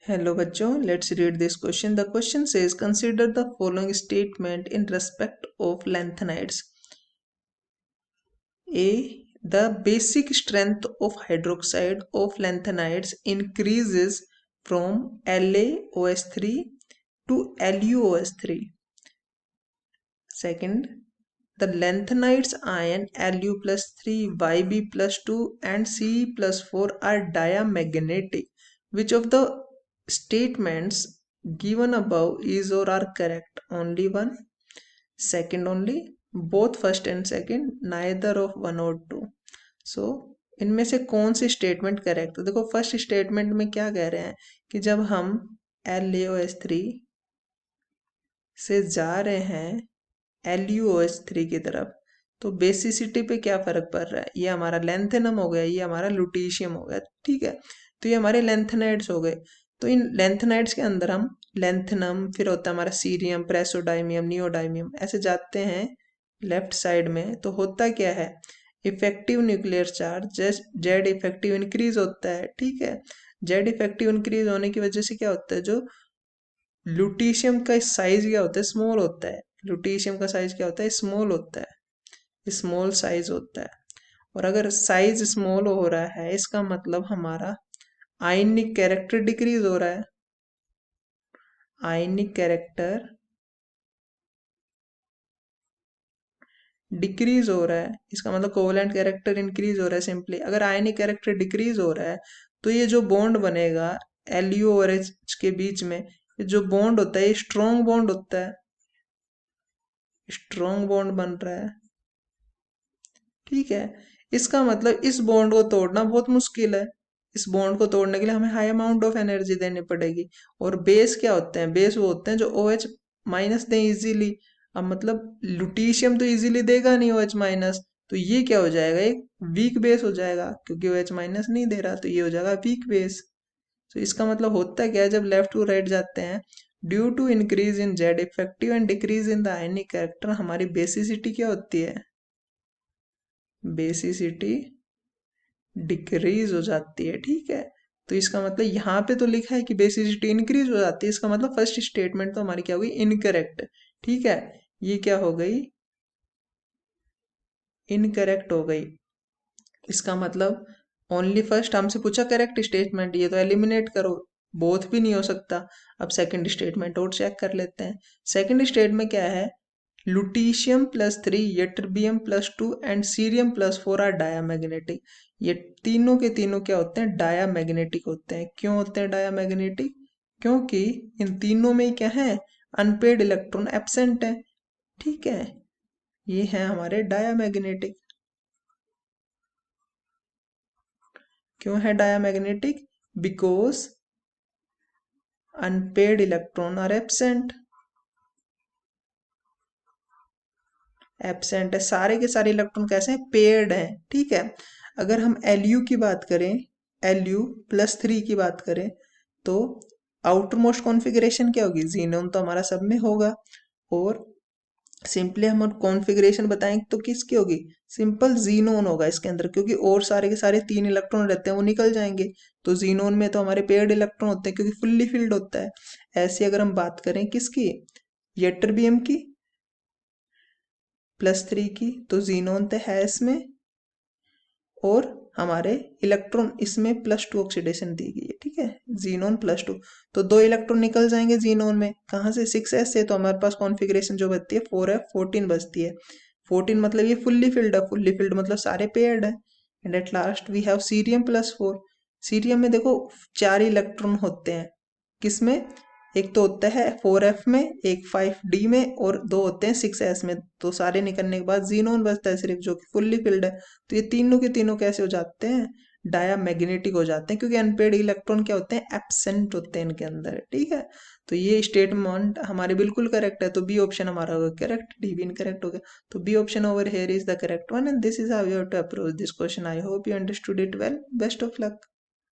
Hello बच्चों, let's read this question. The question says consider the following statement in respect of lanthanides. A. The basic strength of hydroxide of lanthanides increases from LaOH3 to LuOH3. Second, the lanthanides ion Lu plus 3, Yb plus 2 and Ce plus 4 are diamagnetic. Which of the statements given above is or are correct? Only one. Second only. Both first and second. Neither of one or two. So इनमें से कौन सी statement correct है? देखो first statement में क्या कह रहे हैं कि जब हम LaOH3 से जा रहे हैं LuOH3 की तरफ तो बेसिसिटी पे क्या फर्क पड़ रहा है? ये हमारा लेंथेनम हो गया, ये हमारा लुटीशियम हो गया, ठीक है। तो ये हमारे लेंथेनाइड्स हो गए। तो इन लेंथेनाइड्स के अंदर हम लेंथेनम, फिर होता है हमारा सीरियम, प्रेसोडाइमियम, नियोडाइमियम, ऐसे जाते हैं लेफ्ट साइड में। तो होता क्या है, effective nuclear charge Z effective increase होता है, ठीक है। जेड इफेक्टिव इंक्रीज होने की वजह से क्या होता है, जो लुटीशियम का साइज क्या होता है, स्मॉल होता है। लुटीशियम का साइज क्या होता है, स्मॉल होता है, स्मॉल साइज होता है। और अगर साइज स्मॉल हो रहा है इसका मतलब हमारा आयनिक कैरेक्टर डिक्रीज हो रहा है। आयनिक कैरेक्टर डिक्रीज हो रहा है, इसका मतलब कोवेलेंट कैरेक्टर इंक्रीज हो रहा है। सिंपली अगर आयनिक कैरेक्टर डिक्रीज हो रहा है तो ये जो बॉन्ड बनेगा Lu और H के बीच में, ये जो बॉन्ड होता है ये स्ट्रॉन्ग बॉन्ड होता है, स्ट्रॉन्ग बॉन्ड बन रहा है, ठीक है। इसका मतलब इस बॉन्ड को तोड़ना बहुत मुश्किल है। इस बॉन्ड को तोड़ने के लिए हमें हाई अमाउंट ऑफ एनर्जी देनी पड़ेगी। और बेस क्या होते हैं, बेस वो होते हैं जो OH माइनस दें इजीली। अब मतलब लुटीशियम तो इजीली देगा नहीं OH माइनस, तो ये क्या हो जाएगा, एक वीक बेस हो जाएगा, क्योंकि OH माइनस नहीं दे रहा, तो ये हो जाएगा वीक बेस। तो इसका मतलब होता क्या है, जब लेफ्ट टू राइट जाते हैं, due to increase in Z effective and decrease in the ionic character, हमारी बेसिसिटी क्या होती है, बेसिसिटी डिक्रीज हो जाती है, ठीक है। तो इसका मतलब यहाँ पे तो लिखा है कि बेसिसिटी इंक्रीज हो जाती है, इसका मतलब फर्स्ट स्टेटमेंट तो हमारी क्या होगी, इनकरेक्ट, ठीक है। ये क्या हो गई, इनकरेक्ट हो गई। इसका मतलब ओनली फर्स्ट हमसे पूछा करेक्ट स्टेटमेंट, ये तो एलिमिनेट करो, बोथ भी नहीं हो सकता। अब सेकंड स्टेटमेंट और चेक कर लेते हैं। सेकंड स्टेटमेंट क्या है, lutetium plus 3, ytterbium plus 2 and cerium plus 4 are diamagnetic. ये तीनों के तीनों क्या होते हैं, डायामैग्नेटिक होते हैं। क्यों होते हैं डायामैग्नेटिक, क्योंकि इन तीनों में क्या है, अनपेड इलेक्ट्रॉन एब्सेंट है, ठीक है। ये है हमारे डायामैग्नेटिक। क्यों है diamagnetic, because unpaired electron are absent. Absent है, सारे के सारे इलेक्ट्रॉन कैसे हैं, पेयर्ड हैं, ठीक है। अगर हम Lu की बात करें, Lu प्लस 3 की बात करें, तो आउटर मोस्ट कॉन्फ़िगरेशन क्या होगी, जीनोन तो हमारा सब में होगा। और सिंपली हम कॉन्फ़िगरेशन बताएंगे तो किसकी होगी, सिंपल जीनोन होगा इसके अंदर, क्योंकि और सारे के सारे 3 इलेक्ट्रॉन रहते हैं वो निकल जाएंगे। तो जीनोन में तो हमारे पेयर्ड इलेक्ट्रॉन होते हैं, क्योंकि फुल्ली फिल्ड होता है। ऐसे अगर हम बात करें किसकी, यट्रबियम की प्लस 3 की, तो जीनोन तो है इसमें, और हमारे इलेक्ट्रॉन इसमें प्लस 2 ऑक्सीडेशन दी गई है, ठीक है, जीनोन प्लस 2। तो 2 इलेक्ट्रॉन निकल जाएंगे जीनोन में, कहाँ से, 6s से। तो हमारे पास कॉन्फ़िगरेशन जो बचती है 4f14 बचती है। 14 मतलब ये फुल्ली फिल्ड है, फुल्ली फिल्ड मतलब सारे पेयर्ड है। And at last we have cerium plus 4। Cerium में देखो 4 इलेक्ट्रॉन होते हैं, किसमें, एक तो होता है 4f में, एक 5d में, और 2 होते हैं 6s में। तो सारे निकलने के बाद जीनोन बचता है सिर्फ, जो कि फुल्ली फिल्ड है। तो ये तीनों के तीनों कैसे हो जाते हैं, डायामैग्नेटिक हो जाते हैं, क्योंकि अनपेड इलेक्ट्रॉन क्या होते हैं, एब्सेंट होते हैं इनके अंदर, ठीक है। तो ये स्टेटमेंट हमारी बिल्कुल करेक्ट है, तो बी ऑप्शन हमारा होगा करेक्ट, डी भी इनकरेक्ट हो गया। तो B option over here is the correct one, and this is how you have to approach this question. I hope you understood it well, best of luck.